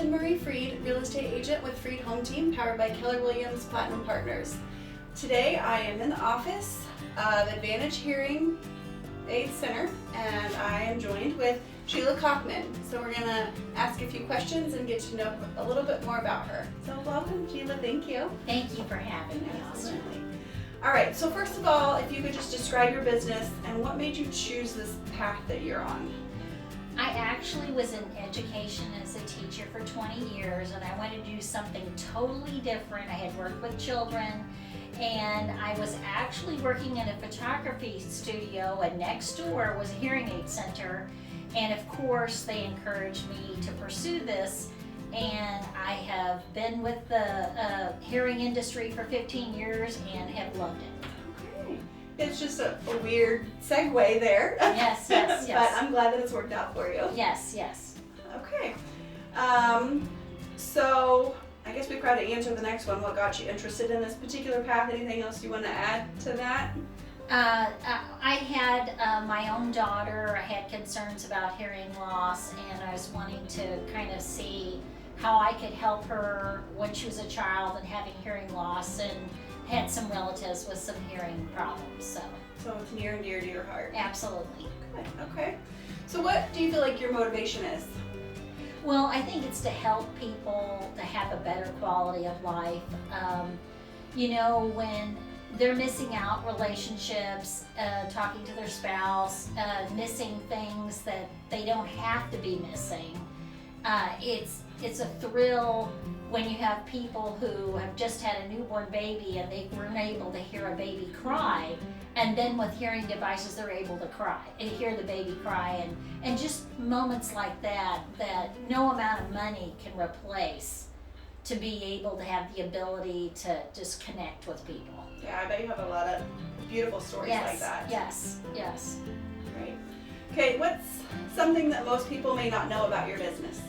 Allison Marie Freed, real estate agent with Freed Home Team, powered by Keller Williams Platinum Partners. Today I am in the office of Advantage Hearing Aid Center, and I am joined with Shelia Cockman. So we're going to ask a few questions and get to know a little bit more about her. So welcome, Shelia. Thank you. Thank you for having me. Absolutely. All right, so first of all, if you could just describe your business and what made you choose this path that you're on. I actually was in education as a teacher for 20 years, and I wanted to do something totally different. I had worked with children, and I was actually working in a photography studio, and next door was a hearing aid center, and of course they encouraged me to pursue this, and I have been with the hearing industry for 15 years and have loved it. Okay. It's just a weird segue there. Yes, yes, yes. But I'm glad that it's worked out for you. Yes, yes. Okay. So I guess we've got to answer the next one. What got you interested in this particular path? Anything else you want to add to that? I had my own daughter. I had concerns about hearing loss, and I was wanting to kind of see how I could help her when she was a child and having hearing loss, and had some relatives with some hearing problems. So it's near and dear to your heart. Absolutely. Good. Okay. So what do you feel like your motivation is? Well, I think it's to help people to have a better quality of life. When they're missing out relationships, talking to their spouse, missing things that they don't have to be missing. It's a thrill when you have people who have just had a newborn baby and they weren't able to hear a baby cry, and then with hearing devices they're able to cry and hear the baby cry, and just moments like that no amount of money can replace, to be able to have the ability to just connect with people. Yeah, I bet you have a lot of beautiful stories like that. Yes, yes. Great. Okay, what's something that most people may not know about your business?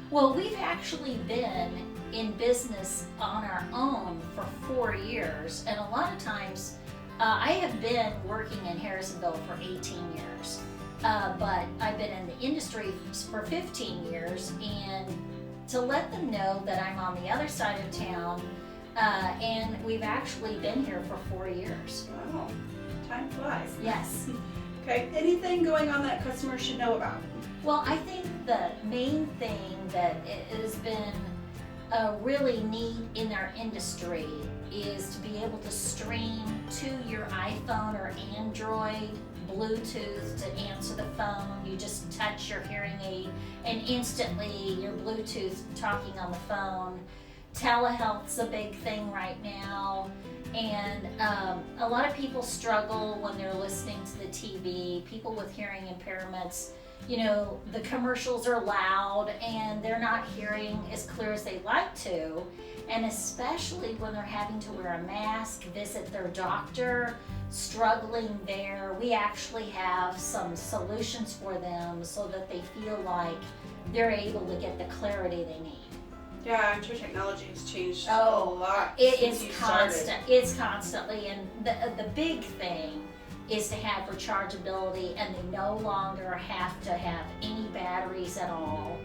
Well, we've actually been in business on our own for 4 years, and a lot of times I have been working in Harrisonville for 18 years, but I've been in the industry for 15 years, and to let them know that I'm on the other side of town, and we've actually been here for 4 years. Wow, time flies. Yes. Okay, anything going on that customers should know about? Well, I think the main thing that has been really neat in our industry is to be able to stream to your iPhone or Android Bluetooth to answer the phone. You just touch your hearing aid and instantly your Bluetooth talking on the phone. Telehealth's a big thing right now, and a lot of people struggle when they're listening to the TV. People with hearing impairments, the commercials are loud and they're not hearing as clear as they'd like to, and especially when they're having to wear a mask, visit their doctor, struggling there. We actually have some solutions for them so that they feel like they're able to get the clarity they need. Yeah, I'm sure technology has changed a lot. It is constant. It's constantly, and the big thing is to have rechargeability, and they no longer have to have any batteries at all,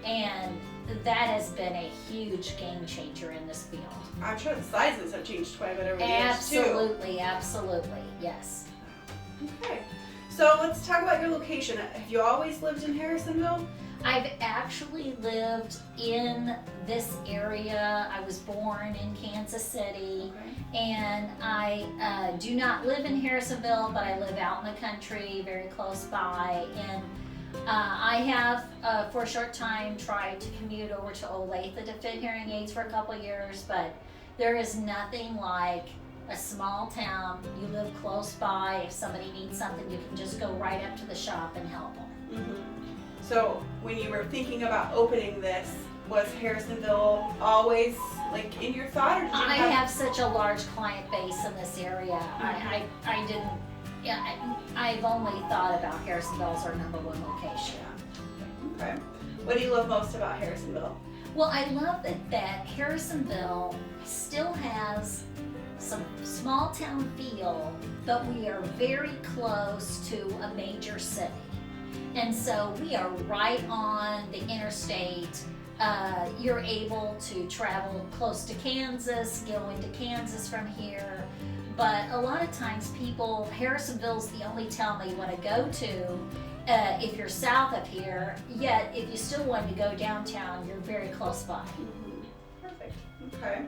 and that has been a huge game changer in this field. I'm sure the sizes have changed quite a bit over the years too. Absolutely, absolutely, yes. Okay, so let's talk about your location. Have you always lived in Harrisonville? I've actually lived in this area. I was born in Kansas City, and I do not live in Harrisonville, but I live out in the country, very close by. And I have, for a short time, tried to commute over to Olathe to fit hearing aids for a couple of years, but there is nothing like a small town. You live close by. If somebody needs something, you can just go right up to the shop and help them. Mm-hmm. So when you were thinking about opening this, was Harrisonville always like in your thought, or did you have such a large client base in this area? Mm-hmm. I didn't. Yeah, I've only thought about Harrisonville as our number one location. Okay. What do you love most about Harrisonville? Well, I love that Harrisonville still has some small town feel, but we are very close to a major city. And so we are right on the interstate. You're able to travel close to Kansas, go into Kansas from here. But a lot of times people, Harrisonville's the only town they want to go to if you're south of here, yet if you still wanted to go downtown, you're very close by. Perfect. Okay.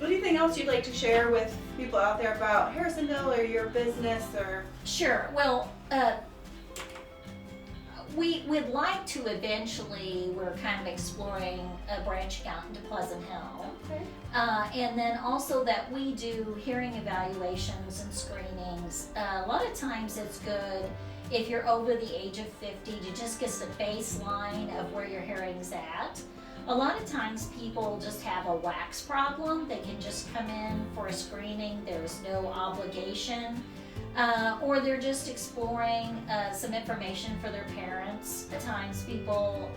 Anything else you'd like to share with people out there about Harrisonville or your business or? Sure. Well, we'd like to eventually, we're kind of exploring branching out into Pleasant Hill. Okay. And then also that we do hearing evaluations and screenings. A lot of times it's good if you're over the age of 50 to just get a baseline of where your hearing's at. A lot of times people just have a wax problem. They can just come in for a screening. There's no obligation. Or they're just exploring some information for their parents. At times people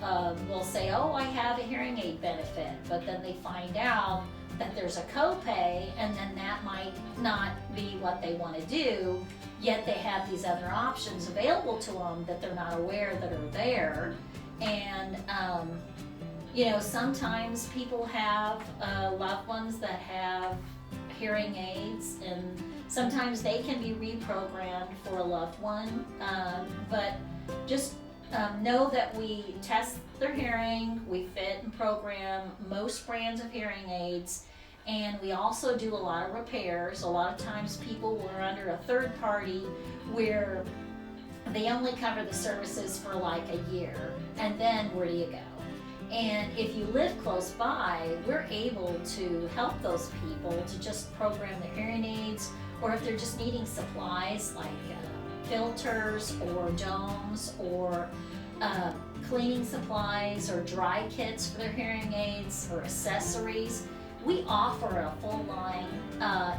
will say, oh, I have a hearing aid benefit, but then they find out that there's a copay, and then that might not be what they want to do, yet they have these other options available to them that they're not aware that are there. And sometimes people have loved ones that have hearing aids, and sometimes they can be reprogrammed for a loved one, but just know that we test their hearing, we fit and program most brands of hearing aids, and we also do a lot of repairs. A lot of times people were under a third party where they only cover the services for like a year, and then where do you go? And if you live close by, we're able to help those people to just program their hearing aids, or if they're just needing supplies like filters or domes or cleaning supplies or dry kits for their hearing aids or accessories. We offer a full line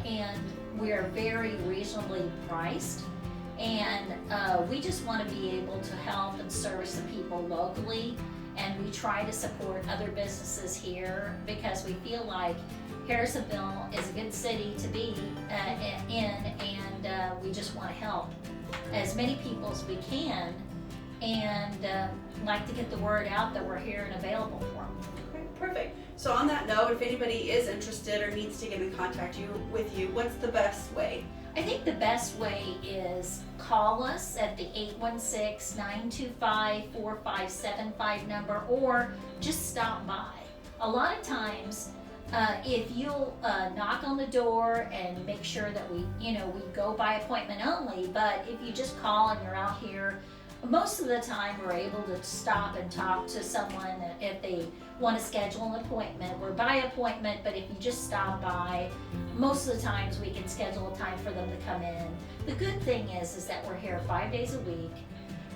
and we're very reasonably priced. And we just want to be able to help and service the people locally. And we try to support other businesses here because we feel like Harrisonville is a good city to be in, and we just want to help as many people as we can, and like to get the word out that we're here and available for them. Okay, perfect. So on that note, if anybody is interested or needs to get in contact with you, what's the best way? I think the best way is call us at the 816-925-4575 number, or just stop by. A lot of times, if you'll knock on the door and make sure that we go by appointment only, but if you just call and you're out here, most of the time we're able to stop and talk to someone if they want to schedule an appointment. We're by appointment, but if you just stop by, most of the times we can schedule a time for them to come in. The good thing is that we're here 5 days a week.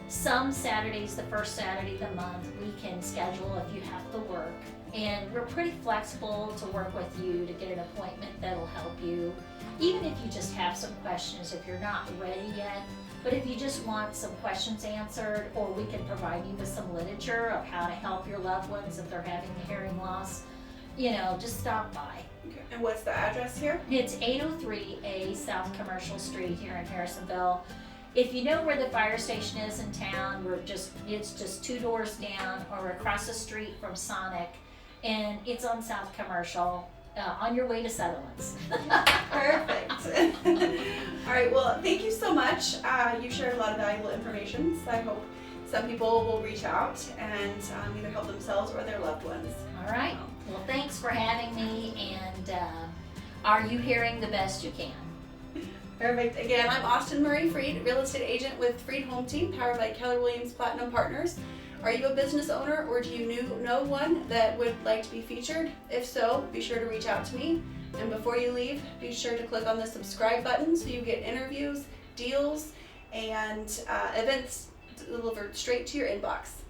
Some Saturdays, the first Saturday of the month, we can schedule if you have to work. And we're pretty flexible to work with you to get an appointment that'll help you. Even if you just have some questions, if you're not ready yet, but if you just want some questions answered, or we can provide you with some literature of how to help your loved ones if they're having a hearing loss, just stop by. Okay. And what's the address here? It's 803A South Commercial Street here in Harrisonville. If you know where the fire station is in town, it's just 2 doors down or across the street from Sonic, and it's on South Commercial. On your way to Sutherland's. Perfect. All right, well, thank you so much. You shared a lot of valuable information, so I hope some people will reach out and either help themselves or their loved ones. All right. Well, thanks for having me, and are you hearing the best you can? Perfect. Again, I'm Austin Marie Freed, real estate agent with Freed Home Team, powered by Keller Williams Platinum Partners. Are you a business owner, or do you know one that would like to be featured? If so, be sure to reach out to me. And before you leave, be sure to click on the subscribe button so you get interviews, deals, and events delivered straight to your inbox.